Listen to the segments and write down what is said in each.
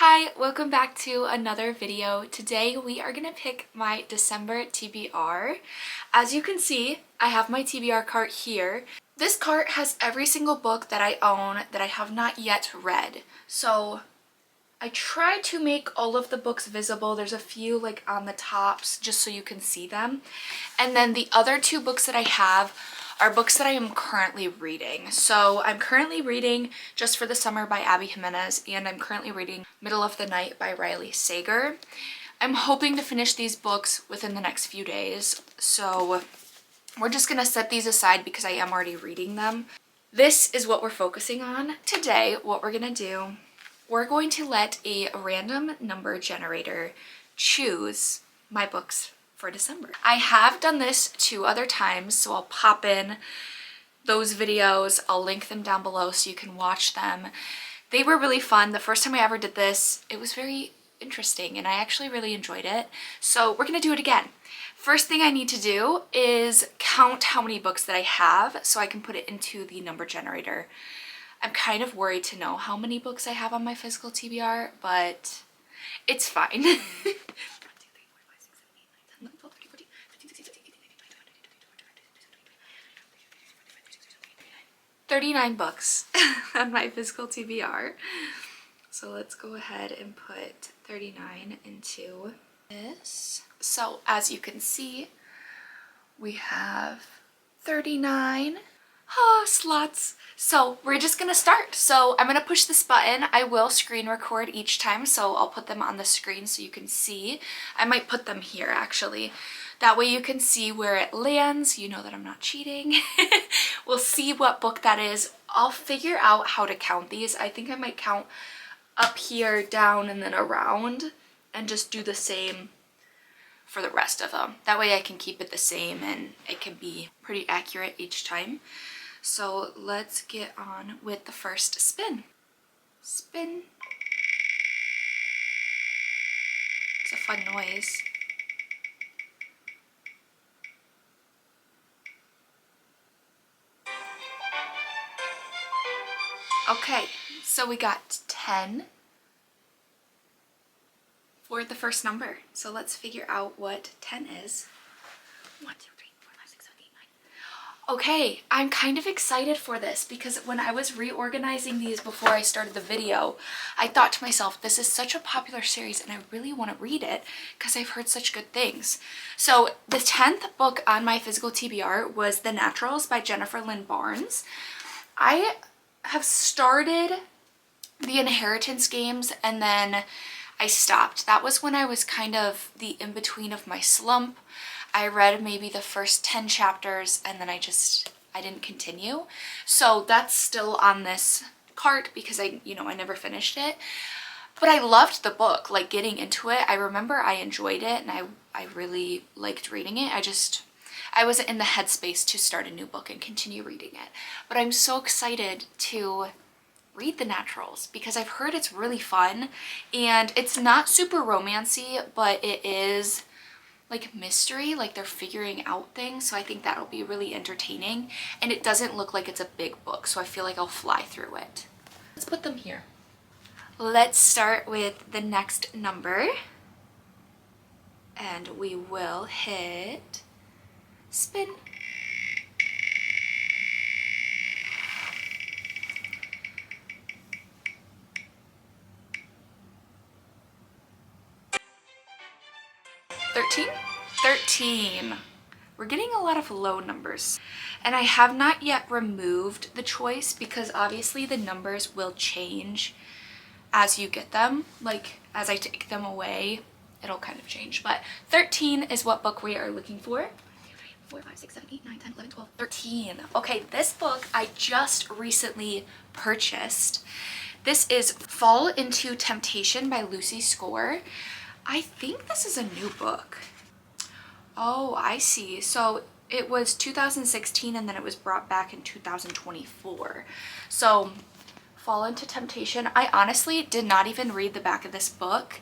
Hi, welcome back to another video. Today we are going to pick my December TBR. As you can see, I have my TBR cart here. This cart has every single book that I own that I have not yet read. So I try to make all of the books visible. There's a few like on the tops just so you can see them. And then the other two books that I have are books that I am currently reading. So I'm currently reading Just for the Summer by Abby Jimenez, and I'm currently reading Middle of the Night by Riley Sager. I'm hoping to finish these books within the next few days, so we're just gonna set these aside because I am already reading them. This is what we're focusing on. Today, what we're gonna do, we're going to let a random number generator choose my books for December. I have done this 2 other times, so I'll pop in those videos. I'll link them down below so you can watch them. They were really fun. The first time I ever did this, it was very interesting and I actually really enjoyed it. So we're gonna do it again. First thing I need to do is count how many books that I have so I can put it into the number generator. I'm kind of worried to know how many books I have on my physical TBR, but it's fine. 39 books on my physical TBR. So let's go ahead and put 39 into this. So as you can see, we have 39 slots. So we're just gonna start. So I'm gonna push this button. I will screen record each time, so I'll put them on the screen so you can see. I might put them here actually. That way you can see where it lands. You know that I'm not cheating. We'll see what book that is. I'll figure out how to count these. I think I might count up here, down, and then around, and just do the same for the rest of them. That way I can keep it the same and it can be pretty accurate each time. So let's get on with the first spin. Spin. It's a fun noise. Okay, so we got 10 for the first number. So let's figure out what 10 is. 1, 2, 3, 4, 5, 6, 7, 8, 9. Okay, I'm kind of excited for this because when I was reorganizing these before I started the video, I thought to myself, this is such a popular series and I really want to read it because I've heard such good things. So the 10th book on my physical TBR was The Naturals by Jennifer Lynn Barnes. I have started the Inheritance games and then I stopped. That was when I was kind of the in-between of my slump. I read maybe the first 10 chapters and then I didn't continue. So that's still on this cart because I never finished it. But I loved the book, like getting into it. I remember I enjoyed it and I really liked reading it. I wasn't in the headspace to start a new book and continue reading it. But I'm so excited to read The Naturals because I've heard it's really fun and it's not super romancy, but it is like mystery, like they're figuring out things. So I think that'll be really entertaining and it doesn't look like it's a big book. So I feel like I'll fly through it. Let's put them here. Let's start with the next number and we will hit spin. Thirteen. We're getting a lot of low numbers. And I have not yet removed the choice because obviously the numbers will change as you get them. Like as I take them away, it'll kind of change. But 13 is what book we are looking for. 4, 5, 6, 7, 8, 9, 10, 11, 12, 13. Okay, this book I just recently purchased. This is Fall into Temptation by Lucy Score. I think this is a new book. Oh, I see. So it was 2016 and then it was brought back in 2024. So Fall into Temptation. I honestly did not even read the back of this book.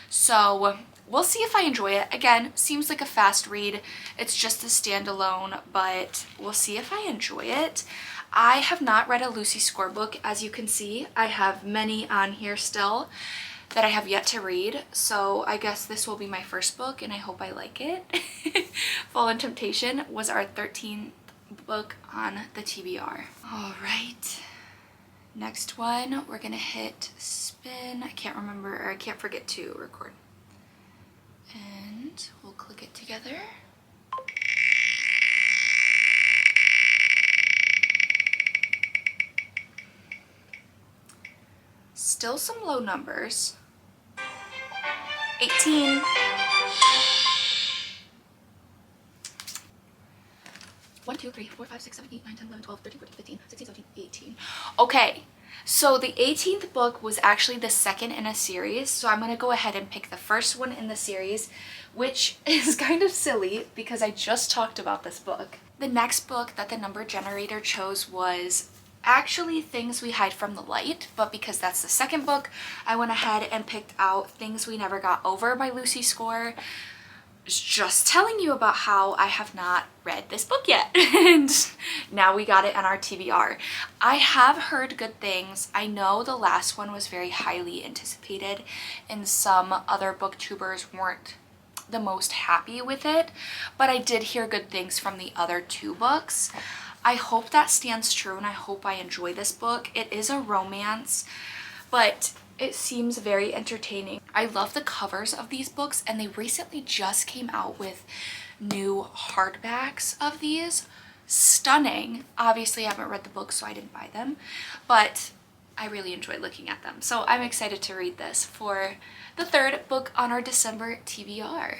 So we'll see if I enjoy it. Again, seems like a fast read. It's just a standalone, but we'll see if I enjoy it. I have not read a Lucy Score book, as you can see. I have many on here still. that I have yet to read, so I guess this will be my first book and I hope I like it. Fallen Temptation was our 13th book on the TBR. All right, next one, we're gonna hit spin. I can't remember, or I can't forget to record. And we'll click it together. Still some low numbers. 18. 1, 2, 3, 4, 5, 6, 7, 8, 9, 10, 11, 12, 13, 14, 15, 16, 17, 18. Okay, so the 18th book was actually the second in a series, so I'm gonna go ahead and pick the first one in the series, which is kind of silly because I just talked about this book. The next book that the number generator chose was actually Things We Hide from the Light, but because that's the second book, I went ahead and picked out Things We Never Got Over by Lucy Score. Just telling you about how I have not read this book yet and now we got it on our TBR. I have heard good things. I know the last one was very highly anticipated and some other booktubers weren't the most happy with it, but I did hear good things from the other two books. I hope that stands true and I hope I enjoy this book. It is a romance, but it seems very entertaining. I love the covers of these books and they recently just came out with new hardbacks of these. Stunning. Obviously I haven't read the book so I didn't buy them, but I really enjoy looking at them. So I'm excited to read this for the third book on our December TBR.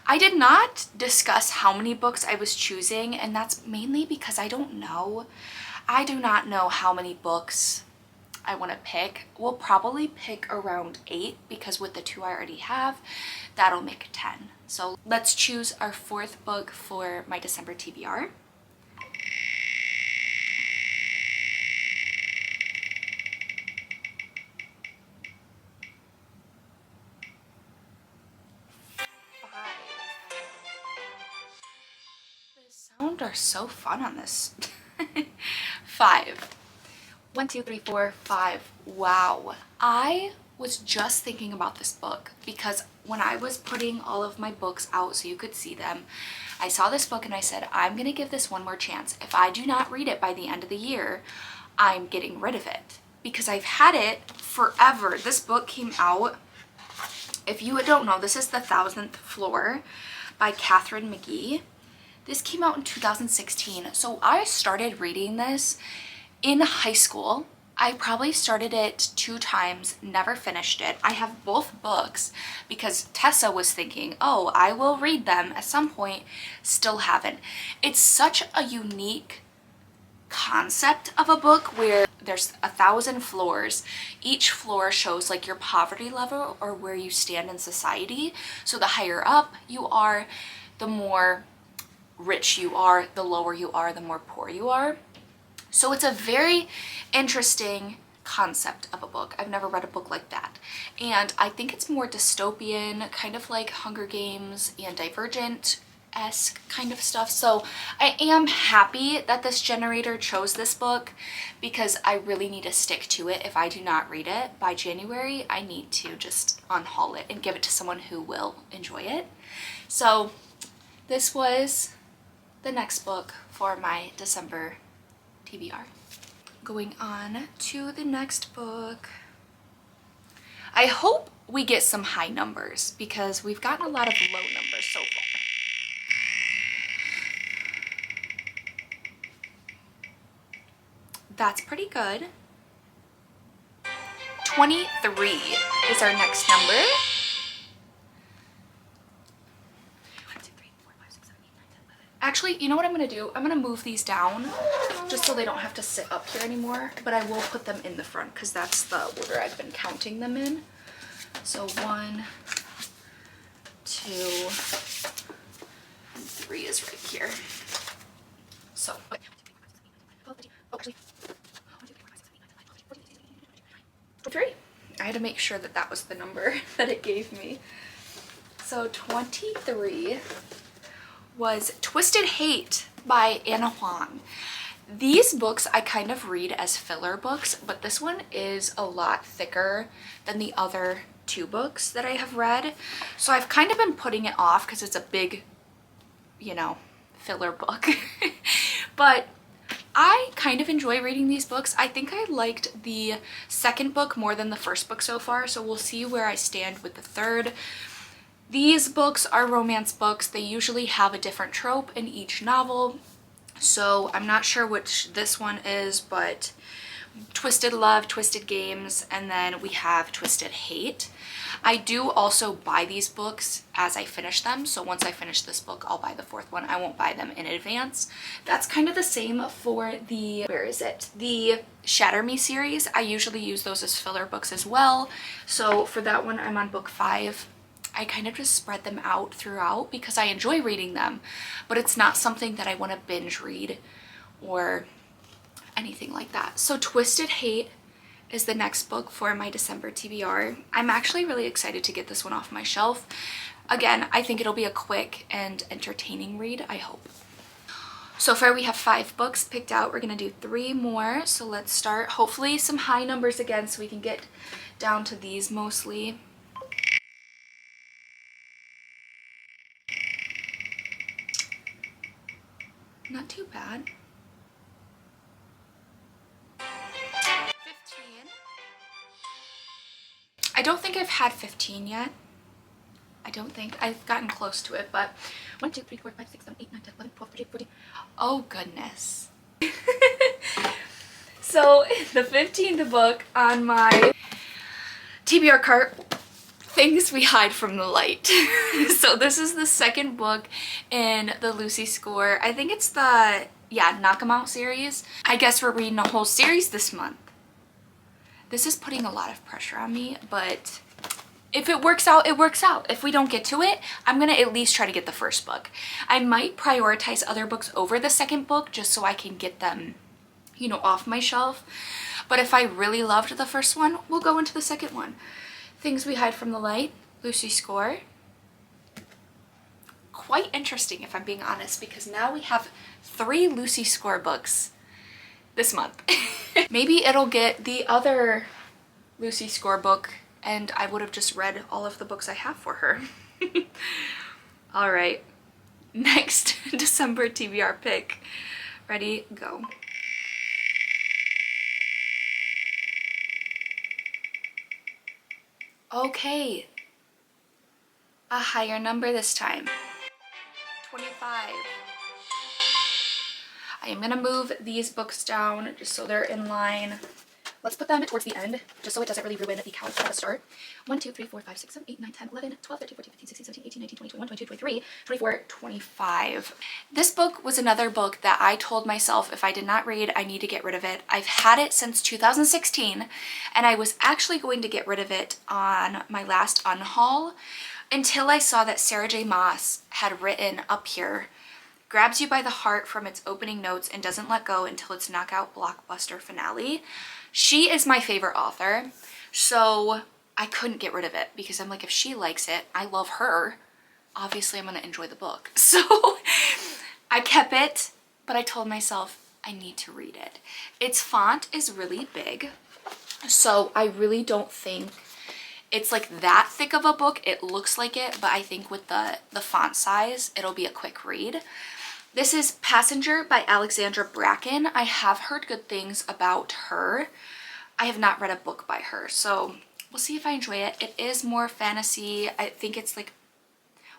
I did not discuss how many books I was choosing, and that's mainly because I don't know. I do not know how many books I want to pick. We'll probably pick around 8 because with the 2 I already have, that'll make 10. So let's choose our 4th book for my December TBR. Sound are so fun on this. 5. 1, 2, 3, 4, 5. Wow. I was just thinking about this book because when I was putting all of my books out so you could see them, I saw this book and I said, I'm gonna give this one more chance. If I do not read it by the end of the year, I'm getting rid of it because I've had it forever. This book came out, if you don't know, this is The 1000th Floor by Catherine McGee. This came out in 2016, so I started reading this in high school. I probably started it 2 times, never finished it. I have both books because Tessa was thinking, oh, I will read them at some point, still haven't. It's such a unique concept of a book where there's 1,000 floors. Each floor shows like your poverty level or where you stand in society. So the higher up you are, the more rich you are, the lower you are, the more poor you are. So it's a very interesting concept of a book. I've never read a book like that. And I think it's more dystopian, kind of like Hunger Games and Divergent-esque kind of stuff. So I am happy that this generator chose this book because I really need to stick to it. If I do not read it by January, I need to just unhaul it and give it to someone who will enjoy it. So this was the next book for my December TBR. Going on to the next book. I hope we get some high numbers because we've gotten a lot of low numbers so far. That's pretty good. 23 is our next number. Actually, you know what I'm gonna do? I'm gonna move these down just so they don't have to sit up here anymore, but I will put them in the front because that's the order I've been counting them in. So 1, 2, and 3 is right here. So, actually, 3. I had to make sure that that was the number that it gave me. So 23 was Twisted Hate by Anna Huang. These books I kind of read as filler books, but this one is a lot thicker than the other 2 books that I have read. So I've kind of been putting it off because it's a big, you know, filler book. But I kind of enjoy reading these books. I think I liked the second book more than the first book so far, so we'll see where I stand with the third. These books are romance books. They usually have a different trope in each novel, so I'm not sure which this one is, but Twisted Love, Twisted Games, and then we have Twisted Hate. I do also buy these books as I finish them, so once I finish this book, I'll buy the 4th one. I won't buy them in advance. That's kind of the same for the, where is it? The Shatter Me series. I usually use those as filler books as well. So for that one, I'm on book 5. I kind of just spread them out throughout because I enjoy reading them, but it's not something that I want to binge read or anything like that. So Twisted Hate is the next book for my December TBR. I'm actually really excited to get this one off my shelf. Again, I think it'll be a quick and entertaining read, I hope. So far we have 5 books picked out. We're gonna do 3 more. So let's start, hopefully some high numbers again so we can get down to these mostly. Not too bad. 15. I don't think I've had 15 yet. I don't think. I've gotten close to it, but 1, 2, 3, 4, 5, 6, 7, 8, 9, 10, 11, 12, 13, 14. Oh goodness. So the 15th book on my TBR cart, Things We Hide from the Light. So this is the 2nd book in the Lucy Score. I think it's the, yeah, Knock 'em Out series. I guess we're reading a whole series this month. This is putting a lot of pressure on me, but if it works out, it works out. If we don't get to it, I'm gonna at least try to get the 1st book. I might prioritize other books over the 2nd book just so I can get them, you know, off my shelf. But if I really loved the 1st one, we'll go into the 2nd one. Things We Hide from the Light, Lucy Score. Quite interesting if I'm being honest, because now we have 3 Lucy Score books this month. Maybe it'll get the other Lucy Score book and I would have just read all of the books I have for her. All right, next December TBR pick. Ready, go. Okay, a higher number this time. 25. I am gonna move these books down just so they're in line. Let's put them towards the end, just so it doesn't really ruin the count at the start. 1, 2, 3, 4, 5, 6, 7, 8, 9, 10, 11, 12, 13, 14, 15, 16, 17, 18, 19, 20, 21, 22, 23, 24, 25. This book was another book that I told myself if I did not read, I need to get rid of it. I've had it since 2016, and I was actually going to get rid of it on my last unhaul until I saw that Sarah J. Maas had written up here, grabs you by the heart from its opening notes and doesn't let go until its knockout blockbuster finale. She is my favorite author, so I couldn't get rid of it because I'm like, if she likes it, I love her, obviously I'm gonna enjoy the book. So I kept it, but I told myself I need to read it. Its font is really big, so I really don't think it's like that thick of a book. It looks like it, but I think with the font size, it'll be a quick read. This is Passenger by Alexandra Bracken. I have heard good things about her. I have not read a book by her, so we'll see if I enjoy it. It is more fantasy. I think it's like,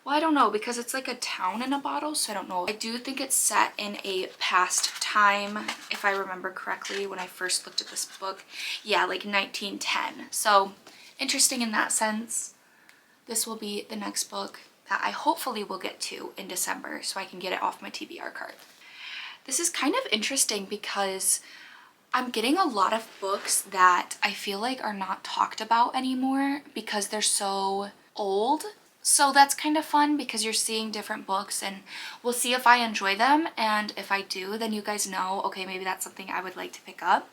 well, I don't know, because it's like a town in a bottle, so I don't know. I do think it's set in a past time, if I remember correctly, when I first looked at this book. Yeah, like 1910. So interesting in that sense. This will be the next book that I hopefully will get to in December so I can get it off my TBR cart. This is kind of interesting because I'm getting a lot of books that I feel like are not talked about anymore because they're so old. So that's kind of fun because you're seeing different books, and we'll see if I enjoy them, and if I do, then you guys know, okay, maybe that's something I would like to pick up.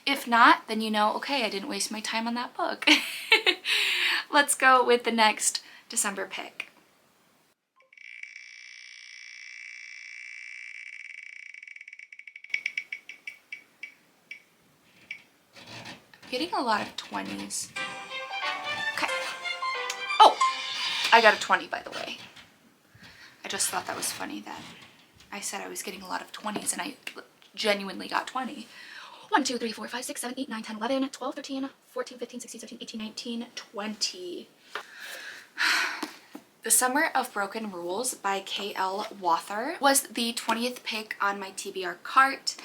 If not, then you know, okay, I didn't waste my time on that book. Let's go with the next December pick. Getting a lot of 20s. Okay, I got a 20, by the way. I just thought that was funny that I said I was getting a lot of 20s and I genuinely got 20. 1, 2, 3, 4, 5, 6, 7, 8, 9, 10, 11, 12, 13, 14, 15, 16, 17, 18, 19, 20. The Summer of Broken Rules by K.L. Walther was the 20th pick on my TBR cart.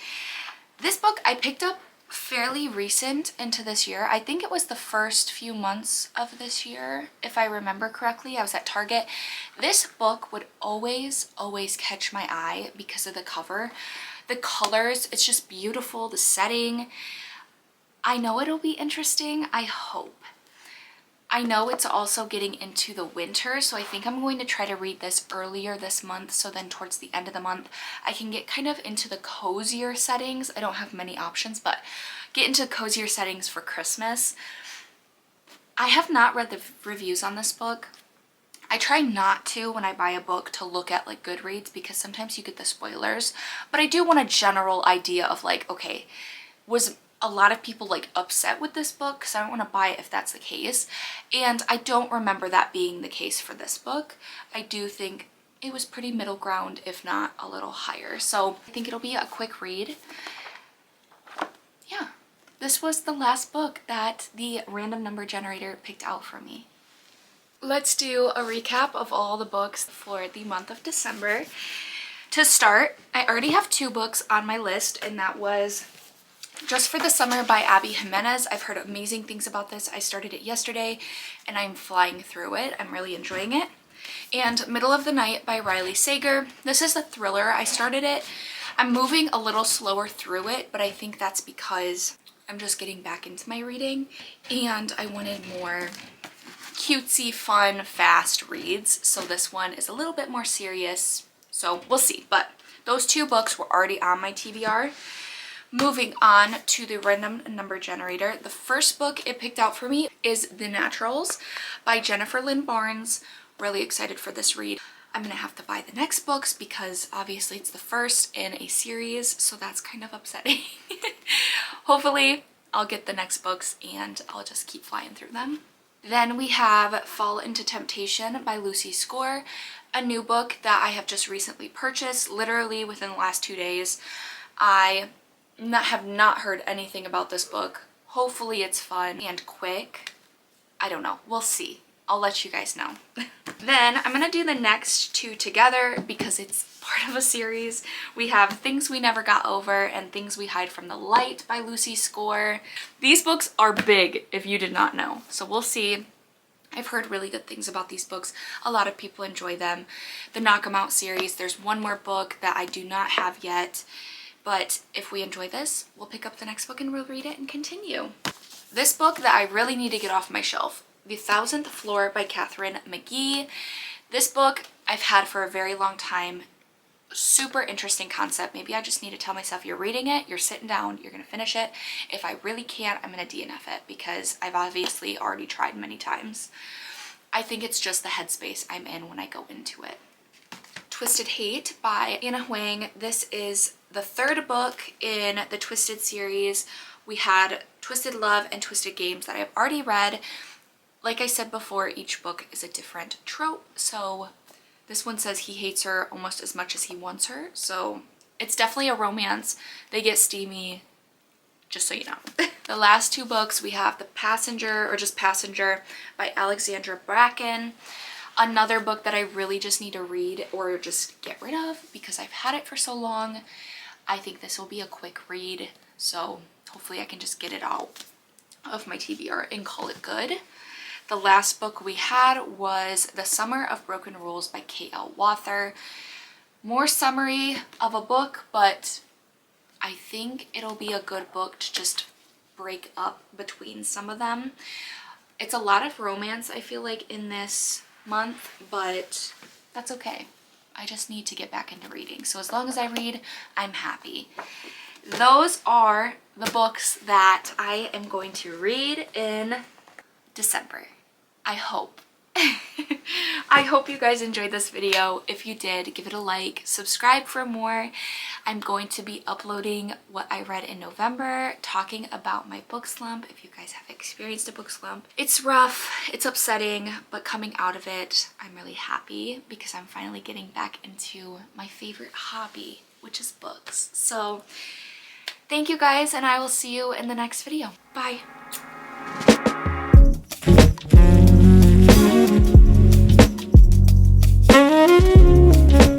This book I picked up fairly recent into this year. I think it was the first few months of this year, if I remember correctly. I was at Target. This book would always catch my eye because of the cover. The colors, it's just beautiful. The setting. I know it'll be interesting. I hope. I know it's also getting into the winter, so I think I'm going to try to read this earlier this month, so then towards the end of the month I can get kind of into the cozier settings. I don't have many options, but get into cozier settings for Christmas. I have not read the reviews on this book. I try not to when I buy a book to look at like Goodreads because sometimes you get the spoilers, but I do want a general idea of like, okay, was a lot of people like upset with this book, because I don't want to buy it if that's the case. And I don't remember that being the case for this book. I do think it was pretty middle ground, if not a little higher. So I think it'll be a quick read. Yeah, this was the last book that the random number generator picked out for me. Let's do a recap of all the books for the month of December. To start, I already have 2 books on my list, and that was Just for the Summer by Abby Jimenez. I've heard amazing things about this. I started it yesterday and I'm flying through it. I'm really enjoying it. And Middle of the Night by Riley Sager. This is a thriller. I started it. I'm moving a little slower through it, but I think that's because I'm just getting back into my reading and I wanted more cutesy, fun, fast reads. So this one is a little bit more serious. So we'll see. But those 2 books were already on my TBR. Moving on to the random number generator. The first book it picked out for me is The Naturals by Jennifer Lynn Barnes. Really excited for this read. I'm gonna have to buy the next books because obviously it's the first in a series, so that's kind of upsetting. Hopefully I'll get the next books and I'll just keep flying through them. Then we have Fall into Temptation by Lucy Score, a new book that I have just recently purchased, literally within the last 2 days. I have not heard anything about this book. Hopefully it's fun and quick. I don't know. We'll see. I'll let you guys know. Then I'm gonna do the next 2 together because it's part of a series. We have Things We Never Got Over and Things We Hide from the Light by Lucy Score. These books are big if you did not know. So we'll see. I've heard really good things about these books. A lot of people enjoy them. The Knock 'Em Out series, there's one more book that I do not have yet. But if we enjoy this, we'll pick up the next book and we'll read it and continue. This book that I really need to get off my shelf, The 1000th Floor by Katherine McGee. This book I've had for a very long time. Super interesting concept. Maybe I just need to tell myself, you're reading it, you're sitting down, you're gonna finish it. If I really can't, I'm gonna DNF it because I've obviously already tried many times. I think it's just the headspace I'm in when I go into it. Twisted Hate by Anna Huang. This is the 3rd book in the Twisted series. We had Twisted Love and Twisted Games that I've already read. Like I said before, each book is a different trope. So this one says he hates her almost as much as he wants her. So it's definitely a romance. They get steamy, just so you know. The last 2 books we have The Passenger, or just Passenger by Alexandra Bracken. Another book that I really just need to read or just get rid of because I've had it for so long. I think this will be a quick read, so hopefully I can just get it out of my TBR and call it good. The last book we had was The Summer of Broken Rules by K.L. Walther. More summary of a book, but I think it'll be a good book to just break up between some of them. It's a lot of romance, I feel like, in this month, but that's okay. I just need to get back into reading. So as long as I read, I'm happy. Those are the books that I am going to read in December. I hope. I hope you guys enjoyed this video. If you did, give it a like, subscribe for more. I'm going to be uploading what I read in November, talking about my book slump if you guys have experienced a book slump. It's rough, it's upsetting, but coming out of it, I'm really happy because I'm finally getting back into my favorite hobby, which is books. So thank you guys, and I will see you in the next video. Bye.